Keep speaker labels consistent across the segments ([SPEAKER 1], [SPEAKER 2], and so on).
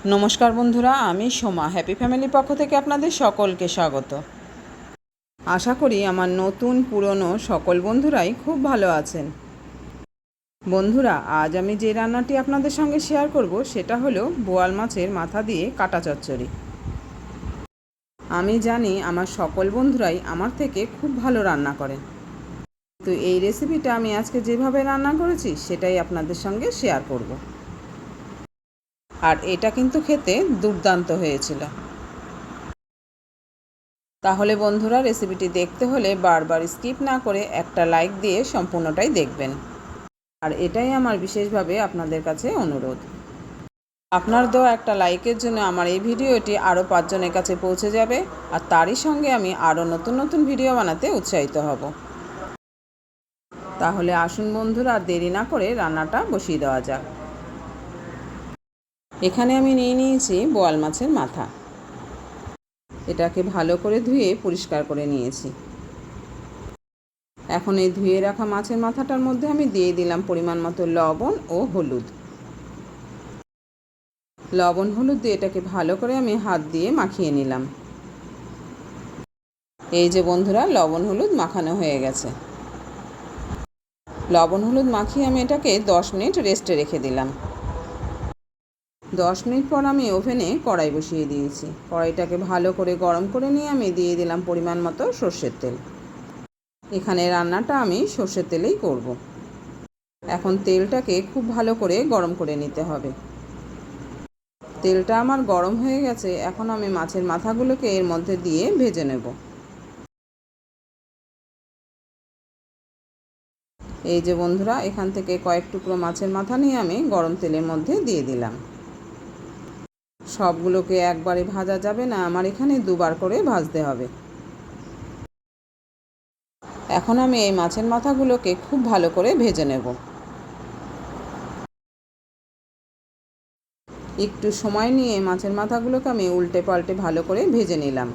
[SPEAKER 1] নমস্কার বন্ধুরা, আমি সোমা হ্যাপি ফ্যামিলির পক্ষ থেকে আপনাদের সকলকে স্বাগত। আশা করি আমার নতুন পুরনো সকল বন্ধুরাই খুব ভালো আছেন। বন্ধুরা, আজ আমি যে রান্নাটি আপনাদের সঙ্গে শেয়ার করব সেটা হলো বোয়াল মাছের মাথা দিয়ে কাটা চচ্চড়ি। আমি জানি আমার সকল বন্ধুরাই আমার থেকে খুব ভালো রান্না করেন, তো এই রেসিপিটা আমি আজকে যেভাবে রান্না করেছি সেটাই আপনাদের সঙ্গে শেয়ার করব। আর এটা কিন্তু খেতে দুর্দান্ত হয়েছিল। তাহলে বন্ধুরা, রেসিপিটি দেখতে হলে বারবার স্কিপ না করে একটা লাইক দিয়ে সম্পূর্ণটাই দেখবেন। আর এটাই আমার বিশেষভাবে আপনাদের কাছে অনুরোধ। আপনার দেওয়া একটা লাইকের জন্য আমার এই ভিডিওটি আরও 5 জনের কাছে পৌঁছে যাবে, আর তারই সঙ্গে আমি আরও নতুন নতুন ভিডিও বানাতে উৎসাহিত হব। তাহলে আসুন বন্ধুরা, আর দেরি না করে রান্নাটা বসিয়ে দেওয়া যাক। এখানে আমি নিয়েছি বোয়াল মাছের মাথা। এটাকে ভালো করে ধুয়ে পরিষ্কার করে নিয়েছি। এখন এই ধুয়ে রাখা মাছের মাথাটার মধ্যে আমি দিয়ে দিলাম পরিমাণ মতো লবণ ও হলুদ। লবণ হলুদ দিয়ে এটাকে ভালো করে আমি হাত দিয়ে মাখিয়ে নিলাম। এই যে বন্ধুরা, লবণ হলুদ মাখানো হয়ে গেছে। লবণ হলুদ মাখিয়ে আমি এটাকে 10 মিনিট রেস্টে রেখে দিলাম। 10 মিনিট পর আমি ওভেনে কড়াই বসিয়ে দিয়েছি। কড়াইটাকে ভালো করে গরম করে নিয়ে আমি দিয়ে দিলাম পরিমাণ মতো সর্ষের তেল। এখানে রান্নাটা আমি সর্ষের তেলেই করব। এখন তেলটাকে খুব ভালো করে গরম করে নিতে হবে। তেলটা আমার গরম হয়ে গেছে। এখন আমি মাছের মাথাগুলোকে এর মধ্যে দিয়ে ভেজে নেব। এই যে বন্ধুরা, এখান থেকে কয়েক টুকরো মাছের মাথা নিয়ে আমি গরম তেলের মধ্যে দিয়ে দিলাম। সবগুলোকে একবারে ভাজা যাবে না, আমার এখানে দুবার করে ভাজতে হবে। এখন আমি এই মাছের মাথাগুলোকে খুব ভালো করে ভেজে নেব। একটু সময় নিয়ে মাছের মাথাগুলোকে আমি উল্টে পাল্টে ভালো করে ভেজে নিলাম।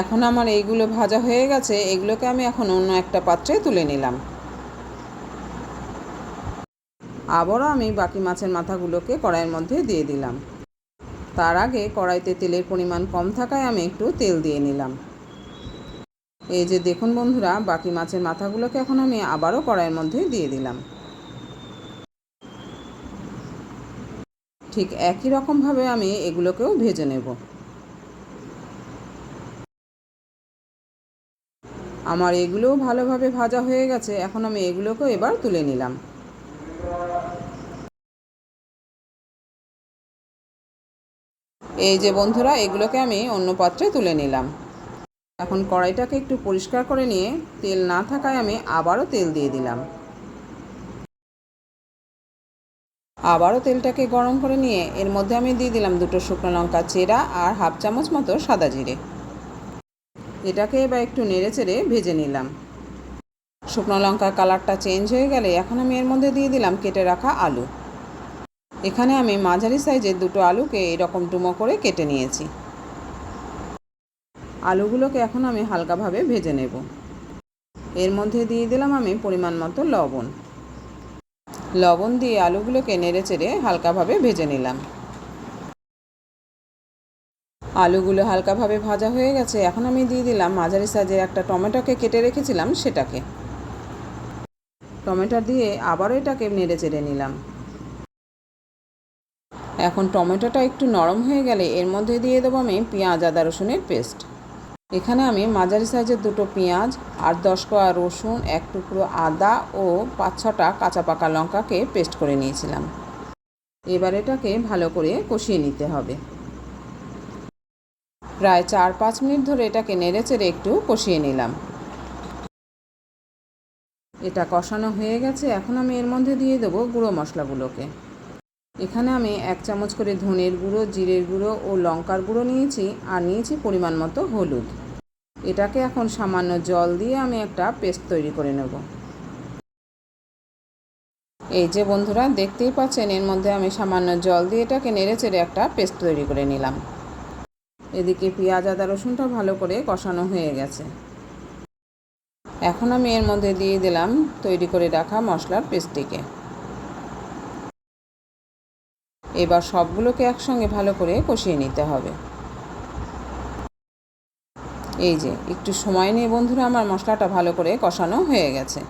[SPEAKER 1] এখন আমার এইগুলো ভাজা হয়ে গেছে। এগুলোকে আমি এখন অন্য একটা পাত্রে তুলে নিলাম। আবারও আমি বাকি মাছের মাথাগুলোকে কড়াইয়ের মধ্যে দিয়ে দিলাম। তার আগে কড়াইতে তেলের পরিমাণ কম থাকায় আমি একটু তেল দিয়ে নিলাম। এই যে দেখুন বন্ধুরা, বাকি মাছের মাথাগুলোকে এখন আমি আবারও কড়াইয়ের মধ্যে দিয়ে দিলাম। ঠিক একই রকমভাবে আমি এগুলোকেও ভেজে নেব। আমার এগুলোও ভালোভাবে ভাজা হয়ে গেছে। এখন আমি এগুলোকেও এবার তুলে নিলাম। এই যে বন্ধুরা, এগুলোকে আমি অন্য পাত্রে তুলে নিলাম। এখন কড়াইটাকে একটু পরিষ্কার করে নিয়ে তেল না থাকায় আমি আবারও তেল দিয়ে দিলাম। আবারও তেলটাকে গরম করে নিয়ে এর মধ্যে আমি দিয়ে দিলাম 2টো শুকনো লঙ্কা চেরা আর হাফ চামচ মতো সাদা জিরে। এটাকে এবার একটু নেড়ে চেড়ে ভেজে নিলাম। শুকনো লঙ্কার কালারটা চেঞ্জ হয়ে গেলে এখন আমি এর মধ্যে দিয়ে দিলাম কেটে রাখা আলু। এখানে আমি মাঝারি সাইজের 2টো আলুকে এরকম ডুমো করে কেটে নিয়েছি। আলুগুলোকে এখন আমি হালকাভাবে ভেজে নেব। এর মধ্যে দিয়ে দিলাম আমি পরিমাণ মতো লবণ। লবণ দিয়ে আলুগুলোকে নেড়ে চেড়ে হালকাভাবে ভেজে নিলাম। আলুগুলো হালকাভাবে ভাজা হয়ে গেছে। এখন আমি দিয়ে দিলাম মাঝারি সাইজের একটা টমেটোকে কেটে রেখেছিলাম সেটাকে। টমেটো দিয়ে আবারও এটাকে নেড়ে চেড়ে নিলাম। এখন টমেটোটা একটু নরম হয়ে গেলে এর মধ্যে দিয়ে দেবো আমি পেঁয়াজ আদা রসুনের পেস্ট। এখানে আমি মাঝারি সাইজের 2টো পেঁয়াজ, 8-10 কোয়া রসুন, 1 টুকরো আদা ও 5-6টা কাঁচা পাকা লঙ্কাকে পেস্ট করে নিয়েছিলাম। এবার এটাকে ভালো করে কষিয়ে নিতে হবে। প্রায় 4-5 মিনিট ধরে এটাকে নেড়ে চেড়ে একটু কষিয়ে নিলাম। এটা কষানো হয়ে গেছে। এখন আমি এর মধ্যে দিয়ে দেবো গুঁড়ো মশলাগুলোকে। এখানে আমি 1 চামচ করে ধনের গুঁড়ো, জিরের গুঁড়ো ও লঙ্কার গুঁড়ো নিয়েছি, আর নিয়েছি পরিমাণ মতো হলুদ। এটাকে এখন সামান্য জল দিয়ে আমি একটা পেস্ট তৈরি করে নেব। এই যে বন্ধুরা, দেখতেই পাচ্ছেন এর মধ্যে আমি সামান্য জল দিয়ে এটাকে নেড়ে চেড়ে একটা পেস্ট তৈরি করে নিলাম। এদিকে পেঁয়াজ আদা রসুনটা ভালো করে কষানো হয়ে গেছে। এখন আমি এর মধ্যে দিয়ে দিলাম তৈরি করে রাখা মশলার পেস্টটিকে। এবার সবগুলোকে একসঙ্গে ভালো করে কষিয়ে নিতে হবে। এই যে একটু সময় নিয়ে বন্ধুরা আমার মশলাটা ভালো করে কষানো হয়ে গেছে।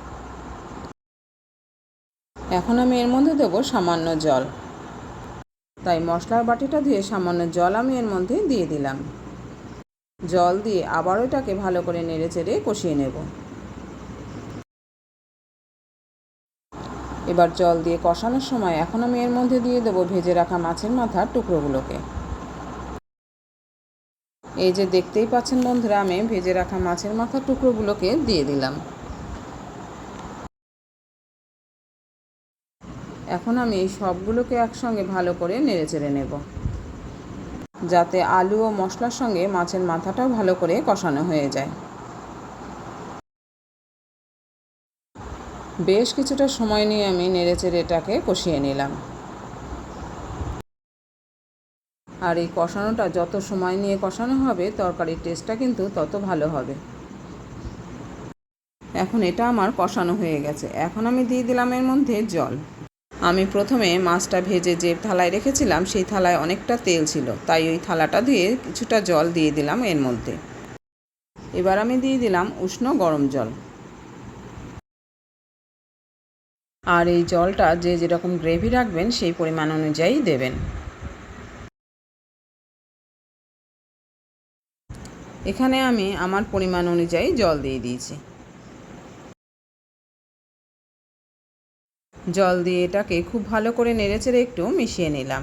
[SPEAKER 1] এখন আমি এর মধ্যে দেবো সামান্য জল। তাই মশলার বাটিটা ধুয়ে সামান্য জল আমি এর মধ্যে দিয়ে দিলাম। জল দিয়ে আবার এটাকে ভালো করে নেড়েচেড়ে কষিয়ে নেব। এবার জল দিয়ে কষানোর সময় এখন আমি এর মধ্যে দিয়ে দেবো ভেজে রাখা মাছের মাথার টুকরোগুলোকে। এই যে দেখতেই পাচ্ছেন বন্ধুরা, আমি ভেজে রাখা মাছের মাথার টুকরোগুলোকে দিয়ে দিলাম। এখন আমি এই সবগুলোকে একসঙ্গে ভালো করে নেড়েচেড়ে নেব, যাতে আলু ও মশলার সঙ্গে মাছের মাথাটাও ভালো করে কষানো হয়ে যায়। বেশ কিছুটা সময় নিয়ে আমি নেড়েচেড়ে এটাকে কষিয়ে নিলাম। আর এই কষানোটা যত সময় নিয়ে কষানো হবে তরকারির টেস্টটা কিন্তু তত ভালো হবে। এখন এটা আমার কষানো হয়ে গেছে। এখন আমি দিয়ে দিলাম এর মধ্যে জল। আমি প্রথমে মাছটা ভেজে যে থালায় রেখেছিলাম সেই থালায় অনেকটা তেল ছিল, তাই ওই থালাটা ধুয়ে কিছুটা জল দিয়ে দিলাম এর মধ্যে। এবার আমি দিয়ে দিলাম উষ্ণ গরম জল। আর এই জলটা যে যেরকম গ্রেভি রাখবেন সেই পরিমাণ অনুযায়ী দেবেন। এখানে আমি আমার পরিমাণ অনুযায়ী জল দিয়ে দিয়েছি। জল দিয়ে এটাকে খুব ভালো করে নেড়েচেড়ে একটু মিশিয়ে নিলাম।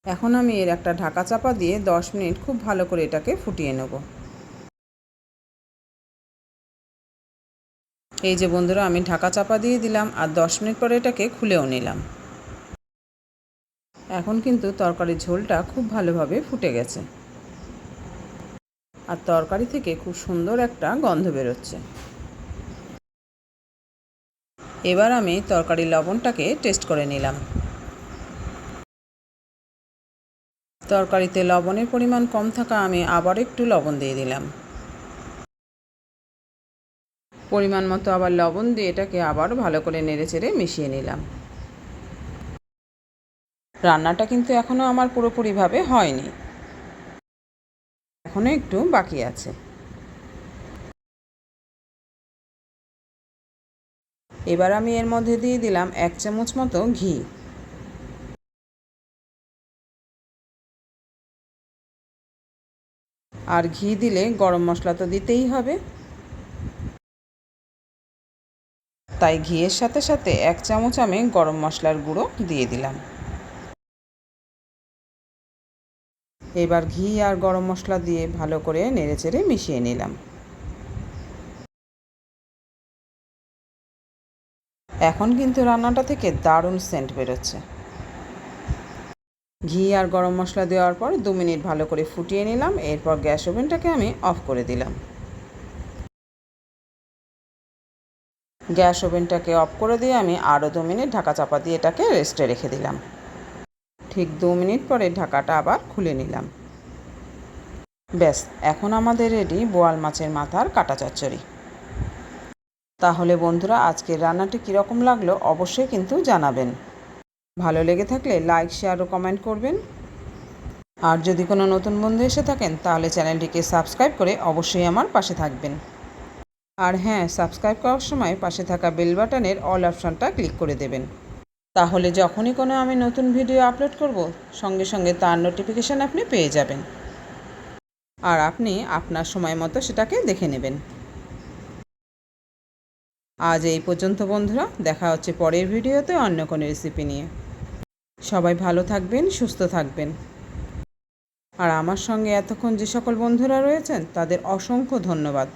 [SPEAKER 1] এখন আমি এর একটা ঢাকা চাপা দিয়ে 10 মিনিট খুব ভালো করে এটাকে ফুটিয়ে নেব। এই যে বন্ধুরা, আমি ঢাকা চাপা দিয়ে দিলাম আর 10 মিনিট পরে এটাকে খুলেও নিলাম। এখন কিন্তু তরকারির ঝোলটা খুব ভালোভাবে ফুটে গেছে আর তরকারি থেকে খুব সুন্দর একটা গন্ধ বেরোচ্ছে। এবার আমি তরকারির লবণটাকে টেস্ট করে নিলাম। তরকারিতে লবণের পরিমাণ কম থাকা আমি আবার একটু লবণ দিয়ে দিলাম। পরিমাণ মতো আবার লবণ দিয়ে এটাকে আবার ভালো করে নেড়েচেড়ে মিশিয়ে নিলাম। রান্নাটা কিন্তু এখনও আমার পুরোপুরিভাবে হয়নি, এখনও একটু বাকি আছে। এবার আমি এর মধ্যে দিয়ে দিলাম 1 চামচ মতো ঘি। আর ঘি দিলে গরম মশলা তো দিতেই হবে, তাই ঘিয়ের সাথে সাথে 1 চামচ আমি গরম মশলার গুঁড়ো দিয়ে দিলাম। এবার ঘি আর গরম মশলা দিয়ে ভালো করে নেড়েচেড়ে মিশিয়ে নিলাম। এখন কিন্তু রান্নাটা থেকে দারুণ সেন্ট বেরোচ্ছে। ঘি আর গরম মশলা দেওয়ার পর 2 মিনিট ভালো করে ফুটিয়ে নিলাম। এরপর গ্যাস ওভেনটাকে আমি অফ করে দিলাম। গ্যাস ওভেনটাকে অফ করে দিয়ে আমি আরও 2 মিনিট ঢাকা চাপা দিয়ে এটাকে রেস্টে রেখে দিলাম। ঠিক 2 মিনিট পরে ঢাকাটা আবার খুলে নিলাম। ব্যাস, এখন আমাদের রেডি বোয়াল মাছের মাথার কাটা চচ্চড়ি। তাহলে বন্ধুরা, আজকের রান্নাটি কীরকম লাগলো অবশ্যই কিন্তু জানাবেন। ভালো লেগে থাকলে লাইক, শেয়ার ও কমেন্ট করবেন। আর যদি কোনো নতুন বন্ধু এসে থাকেন তাহলে চ্যানেলটিকে সাবস্ক্রাইব করে অবশ্যই আমার পাশে থাকবেন। আর হ্যাঁ, সাবস্ক্রাইব করার সময় পাশে থাকা বেল বাটনের অল অপশানটা ক্লিক করে দেবেন। তাহলে যখনই কোনো আমি নতুন ভিডিও আপলোড করব সঙ্গে সঙ্গে তার নোটিফিকেশান আপনি পেয়ে যাবেন আর আপনি আপনার সময় মতো সেটাকে দেখে নেবেন। আজ এই পর্যন্ত বন্ধুরা, দেখা হচ্ছে পরের ভিডিওতে অন্য কোনো রেসিপি নিয়ে। সবাই ভালো থাকবেন, সুস্থ থাকবেন। আর আমার সঙ্গে এতক্ষণ যে সকল বন্ধুরা রয়েছেন তাদের অসংখ্য ধন্যবাদ।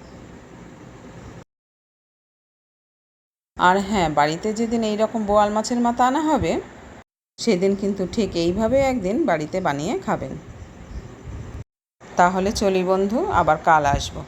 [SPEAKER 1] আর হ্যাঁ, বাড়িতে যেদিন এই রকম বোয়াল মাছের মাথা আনা হবে সেদিন কিন্তু ঠিক এইভাবে একদিন বাড়িতে বানিয়ে খাবেন। তাহলে চলি বন্ধু, আবার কাল আসবো।